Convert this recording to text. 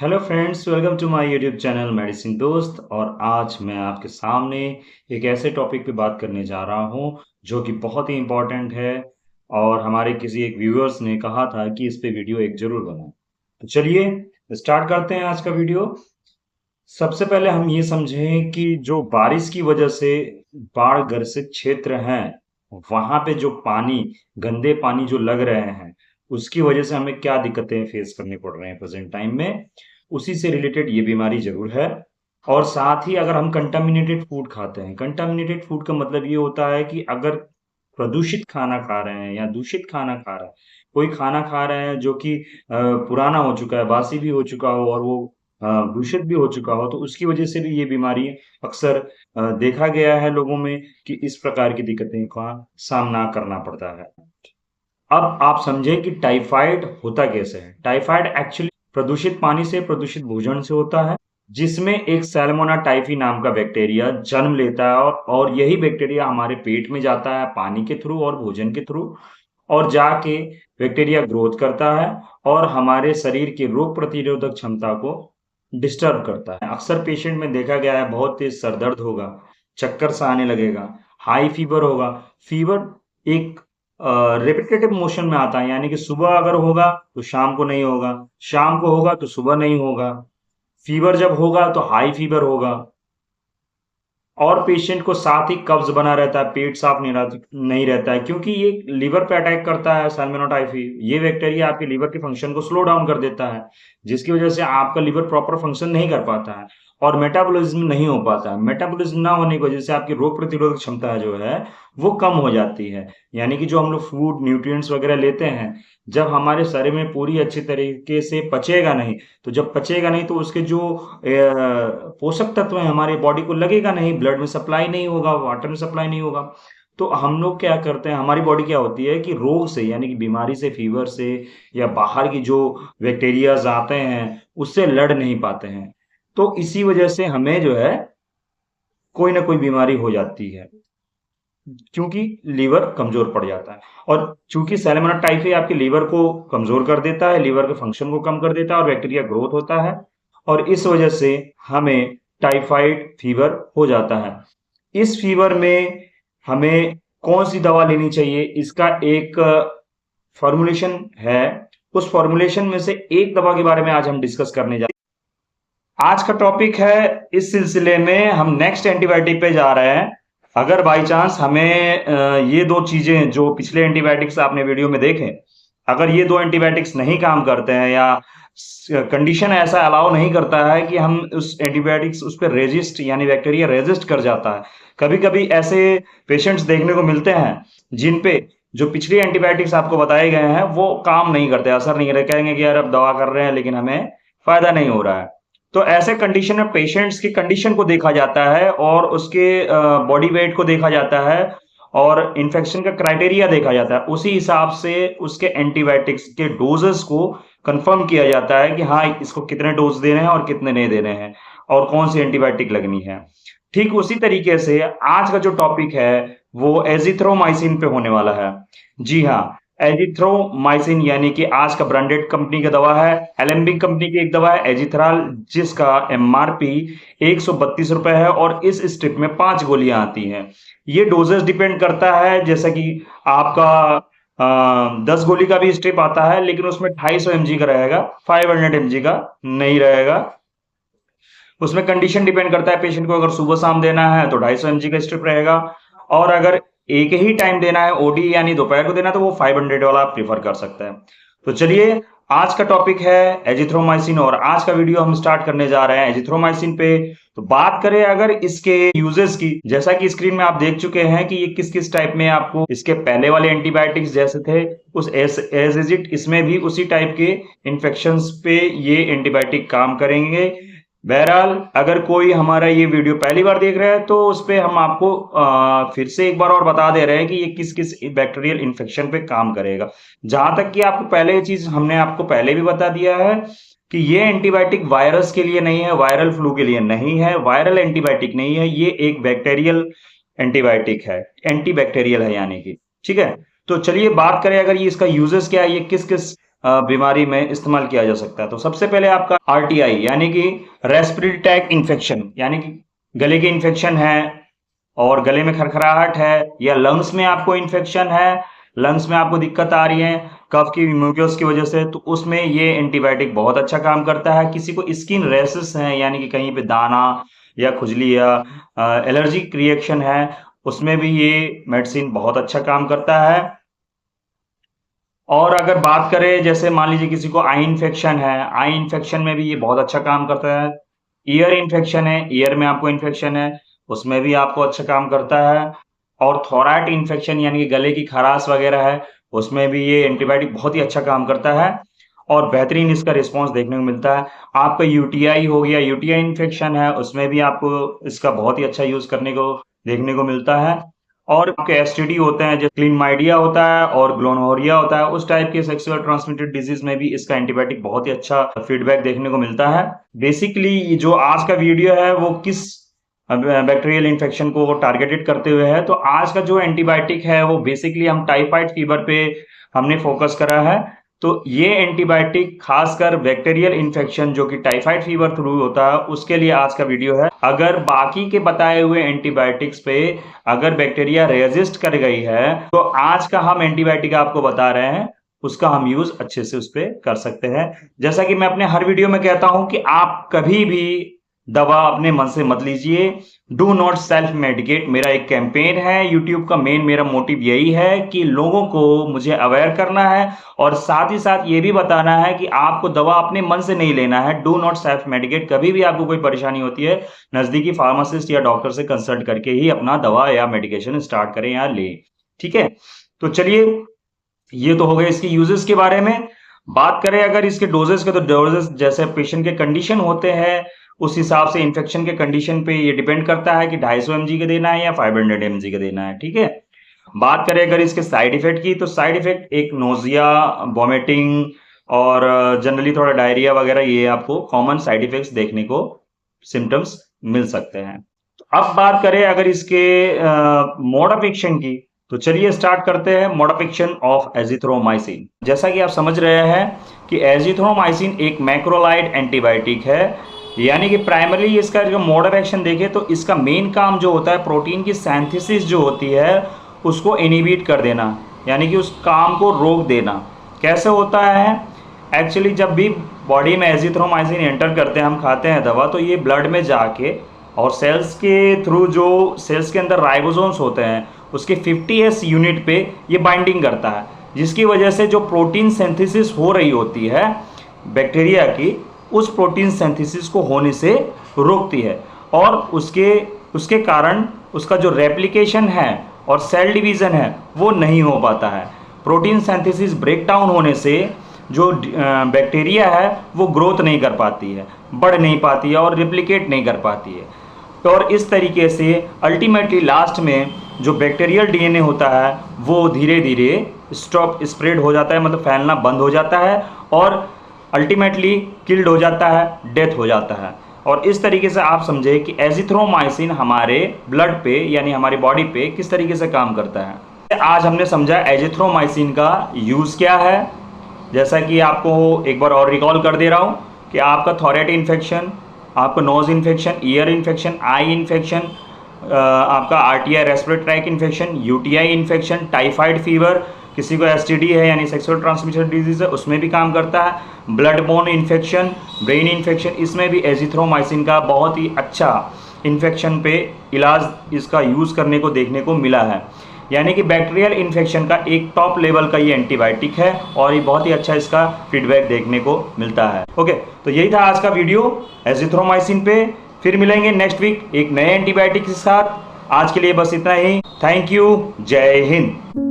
Hello friends, welcome to my YouTube channel medicine दोस्त। और आज मैं आपके सामने एक ऐसे टॉपिक पे बात करने जा रहा हूँ जो कि बहुत ही इम्पोर्टेंट है। और हमारे किसी एक व्यूअर्स ने कहा था कि इस पे वीडियो एक जरूर बनाएं। तो चलिए स्टार्ट करते हैं आज का वीडियो। सबसे पहले हम ये समझें कि जो बारिश की वजह से बाढ़ ग्रसित क्षेत्र हैं, वहां पे जो पानी, गंदे पानी जो लग रहे हैं, उसकी वजह से हमें क्या दिक्कतें फेस करनी पड़ रही हैं प्रेजेंट टाइम में, उसी से रिलेटेड ये बीमारी जरूर है। और साथ ही अगर हम कंटामिनेटेड फूड खाते हैं, कंटामिनेटेड फूड का मतलब ये होता है कि अगर प्रदूषित खाना खा रहे हैं या दूषित खाना खा रहे हैं, कोई खाना खा रहे हैं जो कि पुराना हो चुका है, बासी भी हो चुका हो और वो दूषित भी हो चुका हो, तो उसकी वजह से भी ये बीमारी अक्सर देखा गया है लोगों में कि इस प्रकार की दिक्कतें का सामना करना पड़ता है। अब आप समझें कि टाइफाइड होता कैसे है। टाइफाइड एक्चुअली प्रदूषित पानी से, प्रदूषित भोजन से होता है, जिसमें एक सैल्मोना टाइफी नाम का बैक्टीरिया जन्म लेता है और यही बैक्टीरिया हमारे पेट में जाता है पानी के थ्रू और भोजन के थ्रू, और जाके बैक्टीरिया ग्रोथ करता है और हमारे शरीर की रोग प्रतिरोधक क्षमता को डिस्टर्ब करता है। अक्सर पेशेंट में देखा गया है बहुत तेज सर दर्द होगा, चक्कर सा आने लगेगा, हाई फीवर होगा। फीवर एक रिपीटेटिव मोशन में आता है, यानी कि सुबह अगर होगा तो शाम को नहीं होगा, शाम को होगा तो सुबह नहीं होगा। फीवर जब होगा तो हाई फीवर होगा, और पेशेंट को साथ ही कब्ज बना रहता है, पेट साफ नहीं रहता है, क्योंकि ये लीवर पे अटैक करता है। सैल्मोनेला टाइफी ये बैक्टीरिया आपके लीवर के फंक्शन को स्लो डाउन कर देता है, जिसकी वजह से आपका लीवर प्रॉपर फंक्शन नहीं कर पाता है और मेटाबॉलिज्म नहीं हो पाता है। मेटाबॉलिज्म ना होने की वजह से आपकी रोग प्रतिरोधक क्षमता जो है वो कम हो जाती है। यानी कि जो हम लोग फूड न्यूट्रिएंट्स वगैरह लेते हैं, जब हमारे शरीर में पूरी अच्छी तरीके से पचेगा नहीं, तो जब पचेगा नहीं तो उसके जो पोषक तत्व है हमारे बॉडी को लगेगा नहीं, ब्लड में सप्लाई नहीं होगा, वाटर में सप्लाई नहीं होगा। तो हम लोग क्या करते हैं, हमारी बॉडी क्या होती है कि रोग से, यानी कि बीमारी से, फीवर से या बाहर की जो बैक्टीरियाज आते हैं उससे लड़ नहीं पाते हैं। तो इसी वजह से हमें जो है कोई ना कोई बीमारी हो जाती है, क्योंकि लीवर कमजोर पड़ जाता है। और चूंकि सैल्मोनेला टाइफी आपके लीवर को कमजोर कर देता है, लीवर के फंक्शन को कम कर देता है और बैक्टीरिया ग्रोथ होता है, और इस वजह से हमें टाइफाइड फीवर हो जाता है। इस फीवर में हमें कौन सी दवा लेनी चाहिए, इसका एक फॉर्मुलेशन है। उस फॉर्मुलेशन में से एक दवा के बारे में आज हम डिस्कस करने जा रहे हैं। आज का टॉपिक है, इस सिलसिले में हम नेक्स्ट एंटीबायोटिक पे जा रहे हैं। अगर बाई चांस हमें ये दो चीजें जो पिछले एंटीबायोटिक्स आपने वीडियो में देखे, अगर ये दो एंटीबायोटिक्स नहीं काम करते हैं या कंडीशन ऐसा अलाउ नहीं करता है कि हम उस एंटीबायोटिक्स उस पर रेजिस्ट, यानी बैक्टीरिया रेजिस्ट कर जाता है। कभी कभी ऐसे पेशेंट्स देखने को मिलते हैं जिन पे जो पिछली एंटीबायोटिक्स आपको बताए गए हैं वो काम नहीं करते, असर नहीं करते, कहेंगे कि यार अब दवा कर रहे हैं लेकिन हमें फायदा नहीं हो रहा है। तो ऐसे कंडीशन में पेशेंट्स की कंडीशन को देखा जाता है और उसके बॉडी वेट को देखा जाता है और इन्फेक्शन का क्राइटेरिया देखा जाता है। उसी हिसाब से उसके एंटीबायोटिक्स के डोजेस को कंफर्म किया जाता है कि हाँ, इसको कितने डोज दे रहे हैं और कितने नहीं दे रहे हैं और कौन सी एंटीबायोटिक लगनी है। ठीक उसी तरीके से आज का जो टॉपिक है वो एजिथ्रोमाइसिन पे होने वाला है। जी हाँ, एजिथ्रोमाइसिन यानी कि आज का ब्रांडेड कंपनी का दवा है, एलेम्बिक कंपनी की एक दवा है एजिथ्राल, जिसका एमआरपी 132 रुपए है और इस स्ट्रिप में 5 गोलियां आती हैं। ये डोजेस डिपेंड करता है, जैसा कि आपका 10 गोली का भी स्ट्रिप आता है लेकिन उसमें 250 mg का रहेगा, 500 mg का नहीं रहेगा। उसमें कंडीशन डिपेंड करता है, पेशेंट को अगर सुबह शाम देना है तो 250 mg का स्ट्रिप रहेगा, और अगर एक ही टाइम देना है ओडी यानी दोपहर को देना है तो वो 500 वाला प्रीफर कर सकता है। तो चलिए, आज का टॉपिक है एजिथ्रोमाइसिन और आज का वीडियो हम स्टार्ट करने जा रहे हैं एजिथ्रोमाइसिन पे। तो बात करें अगर इसके यूजेस की, जैसा कि स्क्रीन में आप देख चुके हैं कि ये किस किस टाइप में आपको इसके पहले वाले एंटीबायोटिक्स जैसे थे उस एज इज इट, इसमें भी उसी टाइप के इन्फेक्शंस पे ये एंटीबायोटिक काम करेंगे। बहरहाल अगर कोई हमारा ये वीडियो पहली बार देख रहा है तो उस पे हम आपको फिर से एक बार और बता दे रहे हैं कि ये किस किस बैक्टीरियल इन्फेक्शन पे काम करेगा। जहां तक कि आपको पहले ये चीज हमने आपको पहले भी बता दिया है कि ये एंटीबायोटिक वायरस के लिए नहीं है, वायरल फ्लू के लिए नहीं है, वायरल एंटीबायोटिक नहीं है, ये एक बैक्टीरियल एंटीबायोटिक है, एंटीबैक्टीरियल है यानी कि। ठीक है, तो चलिए बात करें अगर ये इसका यूजेस क्या है, ये किस किस बीमारी में इस्तेमाल किया जा सकता है। तो सबसे पहले आपका आरटीआई यानी कि रेस्पिरेटरी ट्रैक इन्फेक्शन, यानी कि गले के इन्फेक्शन है और गले में खरखराहट है, या लंग्स में आपको इन्फेक्शन है, लंग्स में आपको दिक्कत आ रही है कफ की म्यूकस की वजह से, तो उसमें ये एंटीबायोटिक बहुत अच्छा काम करता है। किसी को स्किन रैशेस हैं यानी कि कहीं पे दाना या खुजली या एलर्जिक रिएक्शन है, उसमें भी ये मेडिसिन बहुत अच्छा काम करता है। और अगर बात करें जैसे मान लीजिए किसी को आई इन्फेक्शन है, आई इन्फेक्शन में भी ये बहुत अच्छा काम करता है। ईयर इन्फेक्शन है, ईयर में आपको इन्फेक्शन है, उसमें भी आपको अच्छा काम करता है। और थोराइड इन्फेक्शन यानी कि गले की खराश वगैरह है, उसमें भी ये एंटीबायोटिक बहुत ही अच्छा काम करता है और बेहतरीन इसका रिस्पॉन्स देखने को मिलता है। आपका यूटीआई हो गया, यूटीआई इन्फेक्शन है, उसमें भी आपको इसका बहुत ही अच्छा यूज करने को देखने को मिलता है। और आपके एसटीडी होते हैं, जैसे क्लीनमाइडिया होता है और ग्लोनोरिया होता है, उस टाइप के सेक्सुअल ट्रांसमिटेड डिजीज में भी इसका एंटीबायोटिक बहुत ही अच्छा फीडबैक देखने को मिलता है। बेसिकली जो आज का वीडियो है वो किस बैक्टीरियल इन्फेक्शन को टारगेटेड करते हुए है, तो आज का जो एंटीबायोटिक है वो बेसिकली हम टाइफाइड फीवर पे हमने फोकस करा है। तो ये एंटीबायोटिक खासकर बैक्टीरियल इन्फेक्शन जो कि टाइफाइड फीवर थ्रू होता है उसके लिए आज का वीडियो है। अगर बाकी के बताए हुए एंटीबायोटिक्स पे अगर बैक्टीरिया रेजिस्ट कर गई है, तो आज का हम एंटीबायोटिक आपको बता रहे हैं उसका हम यूज अच्छे से उस पर कर सकते हैं। जैसा कि मैं अपने हर वीडियो में कहता हूं कि आप कभी भी दवा अपने मन से मत लीजिए। डू नॉट सेल्फ मेडिकेट मेरा एक कैंपेन है यूट्यूब का। मेरा मोटिव यही है कि लोगों को मुझे अवेयर करना है और साथ ही साथ ये भी बताना है कि आपको दवा अपने मन से नहीं लेना है। Do not self medicate. कभी भी आपको कोई परेशानी होती है, नजदीकी फार्मासिस्ट या डॉक्टर से कंसल्ट करके ही अपना दवा या मेडिकेशन स्टार्ट करें या लें। ठीक है, तो चलिए, ये तो हो गए इसकी यूजेस के बारे में। बात करें अगर इसके डोजेस के, तो डोजेस जैसे पेशेंट के कंडीशन होते हैं उस हिसाब से इन्फेक्शन के कंडीशन पे ये डिपेंड करता है कि 250 mg का देना है या 500 mg का देना है। ठीक है, बात करें अगर इसके साइड इफेक्ट की, तो साइड इफेक्ट एक नोजिया, वॉमिटिंग और जनरली थोड़ा डायरिया वगैरह, ये आपको कॉमन साइड इफेक्ट्स देखने को सिम्टम्स मिल सकते हैं। तो अब बात करें अगर इसके मोड ऑफ एक्शन की, तो चलिए स्टार्ट करते हैं। Mode of action of azithromycin. जैसा कि आप समझ रहे हैं कि एजिथ्रोमाइसिन एक मैक्रोलाइड एंटीबायोटिक है, यानी कि प्राइमरली इसका जो मोड ऑफ एक्शन देखें तो इसका मेन काम जो होता है प्रोटीन की सिंथेसिस जो होती है उसको इनहिबिट कर देना, यानी कि उस काम को रोक देना। कैसे होता है? एक्चुअली जब भी बॉडी में एजिथ्रोमाइसिन एंटर करते हैं, हम खाते हैं दवा, तो ये ब्लड में जाके और सेल्स के थ्रू, जो सेल्स के अंदर राइबोसोम्स होते हैं उसके 50s यूनिट पे ये बाइंडिंग करता है, जिसकी वजह से जो प्रोटीन सिंथेसिस हो रही होती है बैक्टीरिया की, उस प्रोटीन सिंथेसिस को होने से रोकती है और उसके कारण उसका जो रेप्लिकेशन है और सेल डिवीज़न है वो नहीं हो पाता है। प्रोटीन सिंथेसिस ब्रेक डाउन होने से जो बैक्टीरिया है वो ग्रोथ नहीं कर पाती है, बढ़ नहीं पाती है और रेप्लिकेट नहीं कर पाती है। और इस तरीके से अल्टीमेटली लास्ट में जो बैक्टीरियल डीएनए होता है वो धीरे धीरे स्प्रेड हो जाता है, मतलब फैलना बंद हो जाता है और अल्टीमेटली किल्ड हो जाता है, डेथ हो जाता है। और इस तरीके से आप समझे कि एजिथ्रोमाइसिन हमारे ब्लड पे यानी हमारी बॉडी पे किस तरीके से काम करता है। आज हमने समझा एजिथ्रोमाइसिन का यूज़ क्या है। जैसा कि आपको एक बार और रिकॉल कर दे रहा हूँ कि आपका थॉराइड इन्फेक्शन, आपका nose infection, ear infection, eye infection, आपका RTI respiratory tract infection, UTI infection, typhoid fever, किसी को एसटीडी है यानी सेक्सुअल ट्रांसमिटेड डिजीज है उसमें भी काम करता है, blood borne infection, brain infection, इसमें भी एजिथ्रोमाइसिन का बहुत ही अच्छा इन्फेक्शन पे इलाज इसका यूज़ करने को देखने को मिला है। यानी कि बैक्टीरियल इन्फेक्शन का एक टॉप लेवल का ये एंटीबायोटिक है और ये बहुत ही अच्छा इसका फीडबैक देखने को मिलता है। ओके, तो यही था आज का वीडियो एजिथ्रोमाइसिन पे। फिर मिलेंगे नेक्स्ट वीक एक नए एंटीबायोटिक के साथ। आज के लिए बस इतना ही। थैंक यू, जय हिंद।